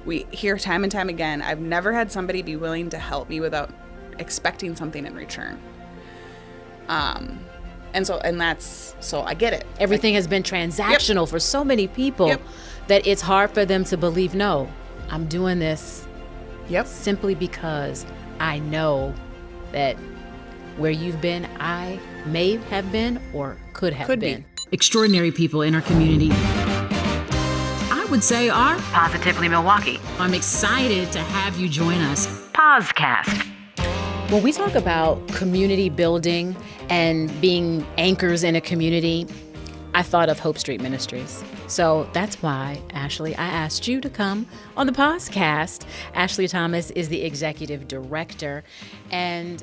we hear time and time again, I've never had somebody be willing to help me without expecting something in return. And I get it. Everything has been transactional for so many people that it's hard for them to believe, no, I'm doing this simply because I know that where you've been, I may have been or could have been. Extraordinary people in our community, I would say, are Positively Milwaukee. I'm excited to have you join us. PozCast. When we talk about community building and being anchors in a community, I thought of Hope Street Ministries. So that's why, Ashley, I asked you to come on the PozCast. Ashley Thomas is the executive director. And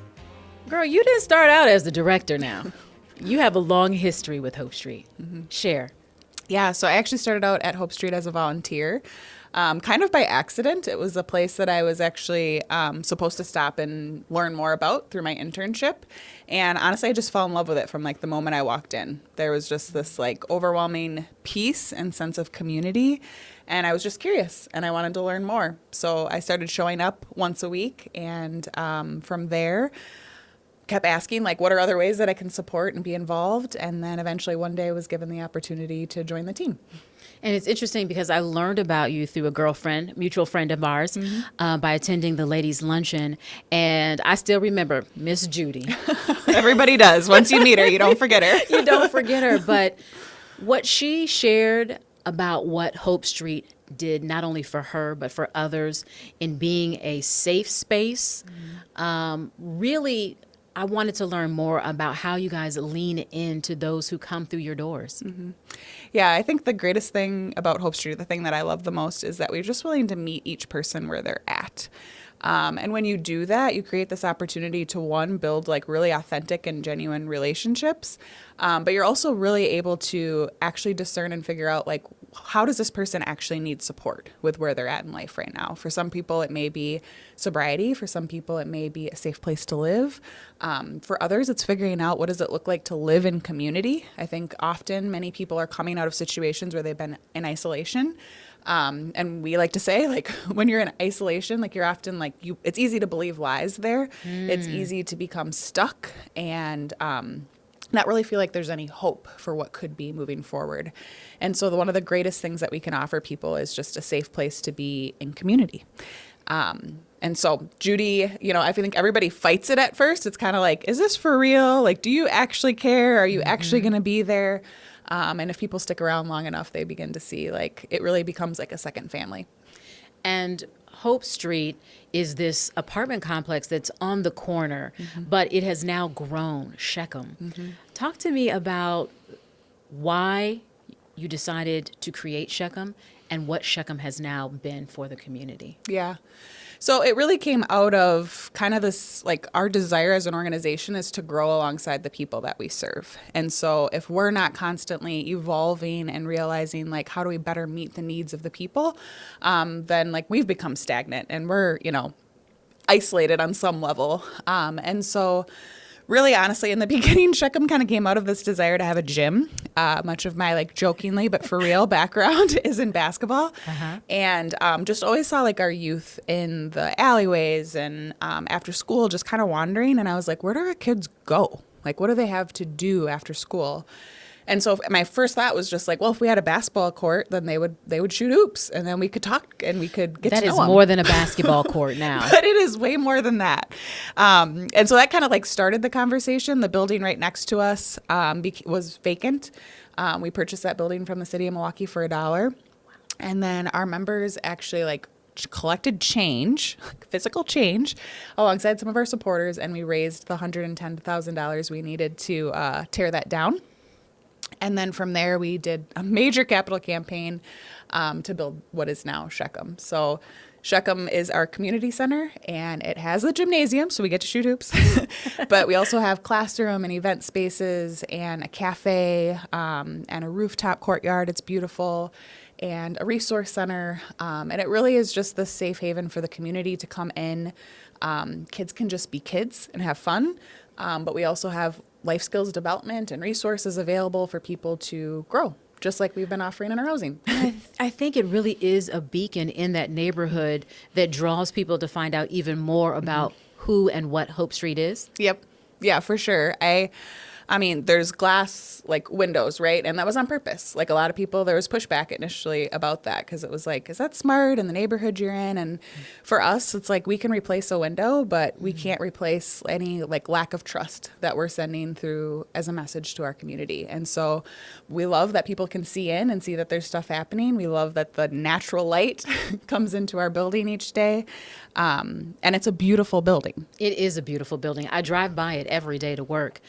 girl, you didn't start out as the director now. You have a long history with Hope Street. Mm-hmm. Share. Yeah, so I actually started out at Hope Street as a volunteer. Kind of by accident. It was a place that I was actually supposed to stop and learn more about through my internship. And honestly, I just fell in love with it from like the moment I walked in. There was just this like overwhelming peace and sense of community. And I was just curious and I wanted to learn more. So I started showing up once a week. And from there, kept asking, like, what are other ways that I can support and be involved? And then eventually one day I was given the opportunity to join the team. And it's interesting because I learned about you through a girlfriend, mutual friend of ours, by attending the ladies' luncheon. And I still remember Miss Judy. Everybody does. Once you meet her, you don't forget her. You don't forget her. But what she shared about what Hope Street did, not only for her, but for others in being a safe space, really, I wanted to learn more about how you guys lean into those who come through your doors. Mm-hmm. Yeah, I think the greatest thing about Hope Street, the thing that I love the most, is that we're just willing to meet each person where they're at. And when you do that, you create this opportunity to, one, build like really authentic and genuine relationships. But you're also really able to actually discern and figure out like, how does this person actually need support with where they're at in life right now? For some people, it may be sobriety. For some people, it may be a safe place to live. For others, it's figuring out what does it look like to live in community. I think often many people are coming out of situations where they've been in isolation. And we like to say, like, when you're in isolation, like you're often like, it's easy to believe lies there. It's easy to become stuck and not really feel like there's any hope for what could be moving forward. And so one of the greatest things that we can offer people is just a safe place to be in community. And so Judy, I think everybody fights it at first. It's kind of like, is this for real? Like, do you actually care? Are you actually going to be there? And if people stick around long enough, they begin to see like it really becomes like a second family. And Hope Street is this apartment complex that's on the corner, but it has now grown, Shechem. Talk to me about why you decided to create Shechem and what Shechem has now been for the community. Yeah. So it really came out of kind of this, like, our desire as an organization is to grow alongside the people that we serve. And so if we're not constantly evolving and realizing, like, how do we better meet the needs of the people, then, like, we've become stagnant and we're, isolated on some level. And so really, honestly, in the beginning, Shechem kind of came out of this desire to have a gym. Much of my like jokingly, but for real background is in basketball. And just always saw like our youth in the alleyways and after school just kind of wandering. And I was like, where do our kids go? Like, what do they have to do after school? And so my first thought was just like, well, if we had a basketball court, then they would shoot hoops and then we could talk and we could get to know them. That is more than a basketball court now. But it is way more than that. And so that kind of like started the conversation. The building right next to us was vacant. We purchased that building from the city of Milwaukee for $1. And then our members actually like collected change, physical change, alongside some of our supporters. And we raised the $110,000 we needed to tear that down. And then from there, we did a major capital campaign to build what is now Shechem. So Shechem is our community center, and it has a gymnasium, so we get to shoot hoops. But we also have classroom and event spaces and a cafe and a rooftop courtyard. It's beautiful. And a resource center. And it really is just the safe haven for the community to come in. Kids can just be kids and have fun. But we also have life skills development and resources available for people to grow just like we've been offering in our housing. I think it really is a beacon in that neighborhood that draws people to find out even more about who and what Hope Street is. Yep. Yeah, for sure. I mean, there's glass like windows, right? And that was on purpose. Like a lot of people, there was pushback initially about that because it was like, is that smart in the neighborhood you're in? And for us, it's like we can replace a window, but we can't replace any like lack of trust that we're sending through as a message to our community. And so we love that people can see in and see that there's stuff happening. We love that the natural light comes into our building each day. And it's a beautiful building. It is a beautiful building. I drive by it every day to work.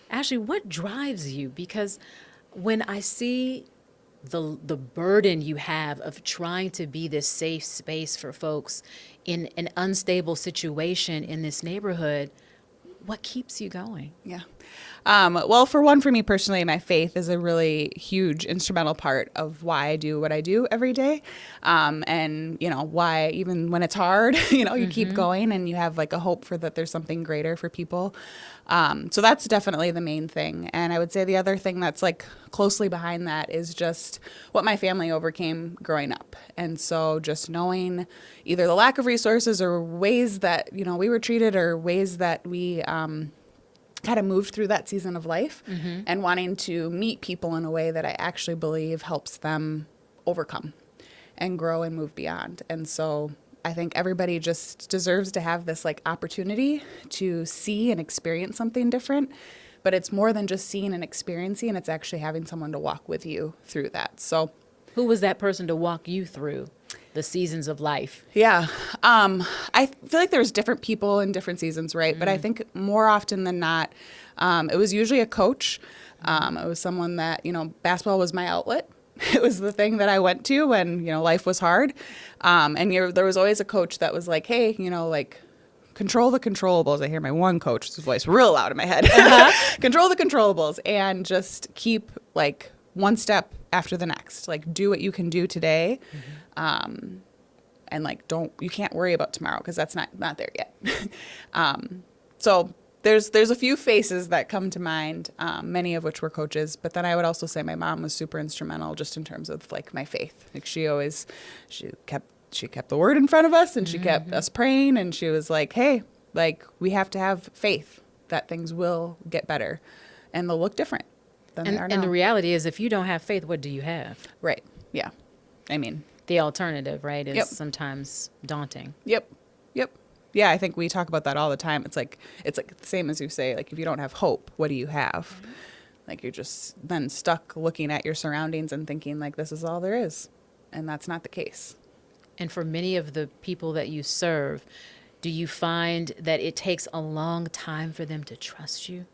Ashley, what drives you? Because when I see the burden you have of trying to be this safe space for folks in an unstable situation in this neighborhood, what keeps you going? Yeah. Well, for me personally, my faith is a really huge instrumental part of why I do what I do every day. And, why even when it's hard, you keep going and you have like a hope for that there's something greater for people. So that's definitely the main thing. And I would say the other thing that's like closely behind that is just what my family overcame growing up. And so just knowing either the lack of resources or ways that, we were treated or ways that we, kind of moved through that season of life and wanting to meet people in a way that I actually believe helps them overcome and grow and move beyond. And so I think everybody just deserves to have this like opportunity to see and experience something different, but it's more than just seeing and experiencing, it's actually having someone to walk with you through that. So who was that person to walk you through the seasons of life? Yeah. I feel like there's different people in different seasons, right? But I think more often than not, it was usually a coach. It was someone that, basketball was my outlet. It was the thing that I went to when, life was hard. And there was always a coach that was like, hey, like, control the controllables. I hear my one coach's voice real loud in my head. Control the controllables and just keep like one step after the next. Like do what you can do today. And like, you can't worry about tomorrow because that's not there yet. So there's a few faces that come to mind, many of which were coaches, but then I would also say my mom was super instrumental just in terms of like my faith. Like she kept the word in front of us and she kept us praying and she was like, hey, like we have to have faith that things will get better and they'll look different than they are now. And the reality is if you don't have faith, what do you have? Right. Yeah. I mean, the alternative, right, is sometimes daunting. Yep. Yeah, I think we talk about that all the time. It's like the same as you say, like if you don't have hope, what do you have? Like you're just then stuck looking at your surroundings and thinking like this is all there is. And that's not the case. And for many of the people that you serve, do you find that it takes a long time for them to trust you?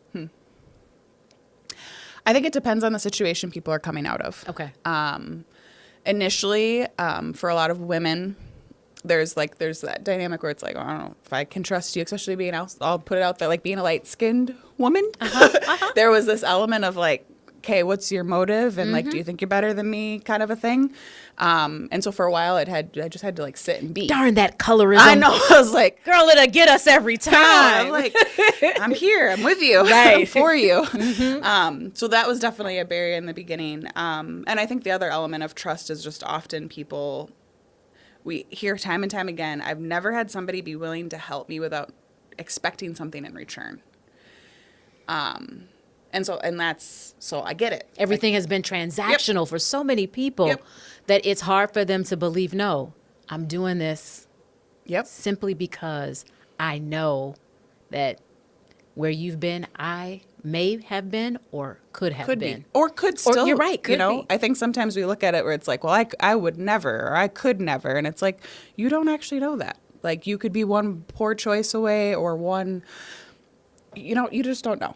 I think it depends on the situation people are coming out of. Okay. Initially, for a lot of women, there's that dynamic where it's like, I don't know if I can trust you, especially being I'll put it out there, like being a light-skinned woman. There was this element of like, okay, what's your motive? And like, do you think you're better than me kind of a thing? And so for a while I just had to like sit and be. Darn that colorism. I know. I was like, girl, it'll get us every time. I'm like, I'm here. I'm with you. Right. For you. So that was definitely a barrier in the beginning. And I think the other element of trust is just often people, we hear time and time again, I've never had somebody be willing to help me without expecting something in return. And so I get it. Everything has been transactional for so many people that it's hard for them to believe, no, I'm doing this simply because I know that where you've been, I may have been or could have been. Or could still. Or, you're right, could be. I think sometimes we look at it where it's like, well, I would never or I could never. And it's like, you don't actually know that. Like you could be one poor choice away or one, you just don't know.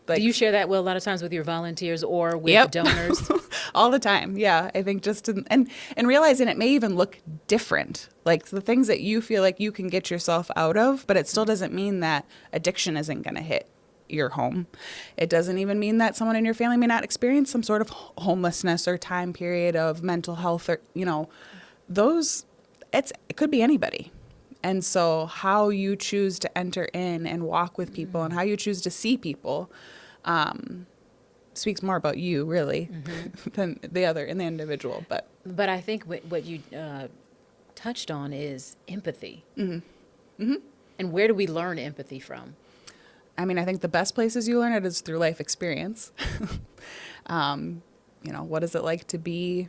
Like, do you share that a lot of times with your volunteers or with donors? All the time. Yeah. I think just and realizing it may even look different. Like the things that you feel like you can get yourself out of, but it still doesn't mean that addiction isn't going to hit your home. It doesn't even mean that someone in your family may not experience some sort of homelessness or time period of mental health or, it could be anybody. And so how you choose to enter in and walk with people and how you choose to see people speaks more about you really than the other in the individual. But I think what you touched on is empathy. And where do we learn empathy from? I mean, I think the best places you learn it is through life experience. What is it like to be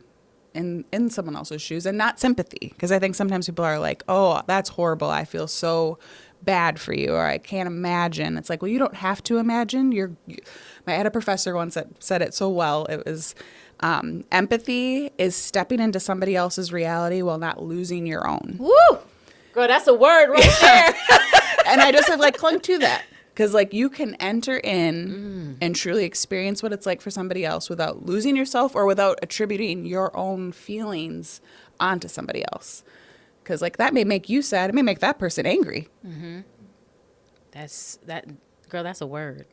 in someone else's shoes, and not sympathy? Because I think sometimes people are like, oh, that's horrible. I feel so bad for you, or I can't imagine. It's like, well, you don't have to imagine. I had a professor once that said it so well. It was empathy is stepping into somebody else's reality while not losing your own. Woo! Girl, that's a word right there. And I just have clung to that. Because you can enter in and truly experience what it's like for somebody else without losing yourself or without attributing your own feelings onto somebody else. Because that may make you sad. It may make that person angry. Girl, that's a word.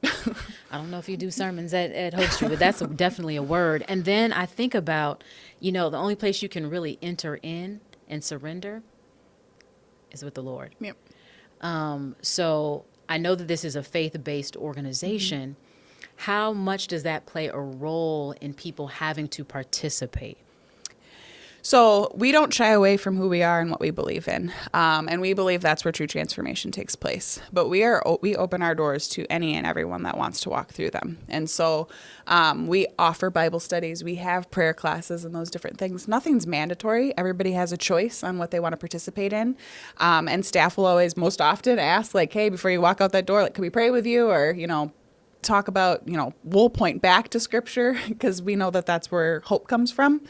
I don't know if you do sermons at Hope Street, but that's definitely a word. And then I think about, the only place you can really enter in and surrender is with the Lord. Yep. So I know that this is a faith-based organization. How much does that play a role in people having to participate? So we don't shy away from who we are and what we believe in. And we believe that's where true transformation takes place. But we open our doors to any and everyone that wants to walk through them. And so we offer Bible studies. We have prayer classes and those different things. Nothing's mandatory. Everybody has a choice on what they want to participate in. And staff will always most often ask, hey, before you walk out that door, can we pray with you? Or, talk about, we'll point back to Scripture because we know that that's where hope comes from.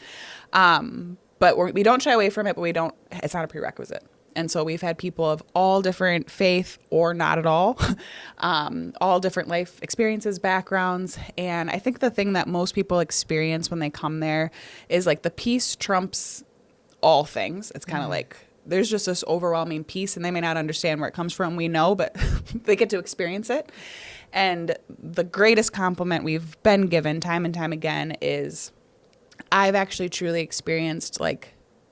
But we don't shy away from it, but it's not a prerequisite. And so we've had people of all different faith or not at all different life experiences, backgrounds. And I think the thing that most people experience when they come there is the peace trumps all things. It's kind of there's just this overwhelming peace, and they may not understand where it comes from. We know, but they get to experience it. And the greatest compliment we've been given time and time again is I've actually truly experienced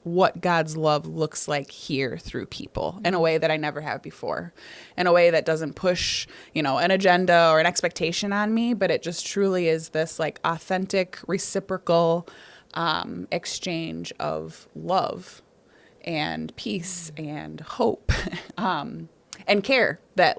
what God's love looks like here through people in a way that I never have before, in a way that doesn't push, an agenda or an expectation on me, but it just truly is this authentic, reciprocal exchange of love and peace and hope and care that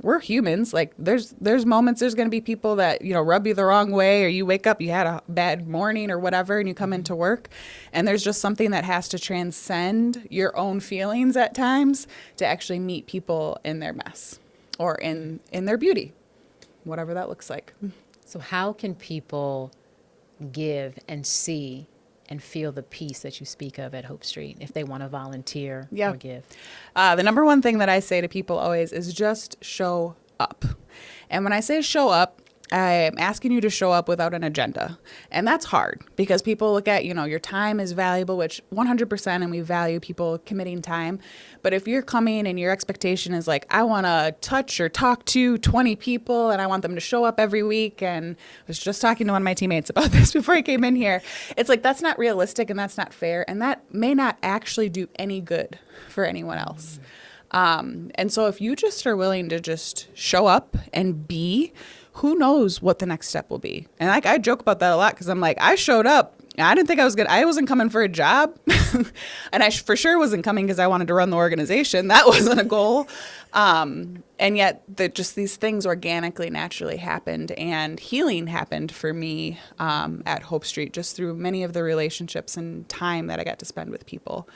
we're humans. There's moments, there's going to be people that, rub you the wrong way, or you wake up, you had a bad morning or whatever, and you come into work, and there's just something that has to transcend your own feelings at times to actually meet people in their mess or in their beauty, whatever that looks like. So how can people give and see and feel the peace that you speak of at Hope Street if they want to volunteer or give? The number one thing that I say to people always is just show up. And when I say show up, I'm asking you to show up without an agenda. And that's hard because people look at, your time is valuable, which 100%, and we value people committing time. But if you're coming and your expectation is I want to touch or talk to 20 people and I want them to show up every week, and I was just talking to one of my teammates about this before I came in here, it's that's not realistic and that's not fair, and that may not actually do any good for anyone else. And so if you just are willing to just show up and be, who knows what the next step will be. And I joke about that a lot because I'm I showed up. I didn't think I wasn't coming for a job. And I for sure wasn't coming because I wanted to run the organization. That wasn't a goal. And yet just these things organically, naturally happened, and healing happened for me at Hope Street just through many of the relationships and time that I got to spend with people.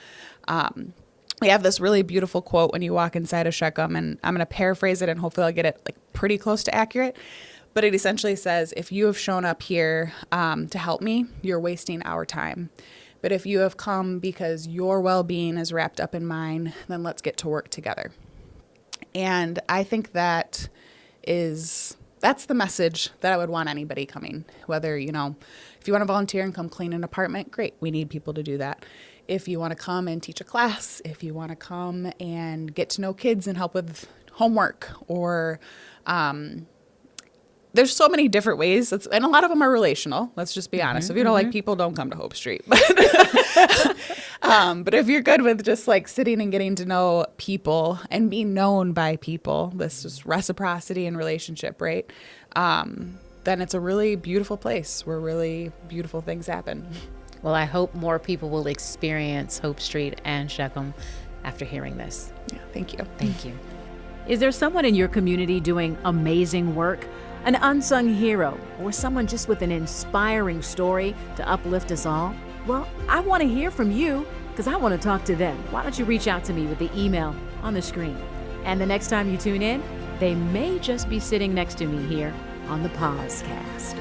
We have this really beautiful quote when you walk inside of Shechem, and I'm going to paraphrase it and hopefully I'll get it pretty close to accurate. But it essentially says, if you have shown up here to help me, you're wasting our time. But if you have come because your well-being is wrapped up in mine, then let's get to work together. And I think that's the message that I would want anybody coming. Whether, if you want to volunteer and come clean an apartment, great. We need people to do that. If you want to come and teach a class, if you want to come and get to know kids and help with homework, or there's so many different ways. And a lot of them are relational. Let's just be honest. If you don't like people, don't come to Hope Street. But if you're good with just sitting and getting to know people and being known by people, this is reciprocity and relationship, right? then it's a really beautiful place where really beautiful things happen. Well, I hope more people will experience Hope Street and Shechem after hearing this. Yeah, thank you. Thank you. Is there someone in your community doing amazing work? An unsung hero, or someone just with an inspiring story to uplift us all? Well, I want to hear from you because I want to talk to them. Why don't you reach out to me with the email on the screen? And the next time you tune in, they may just be sitting next to me here on the PozCast.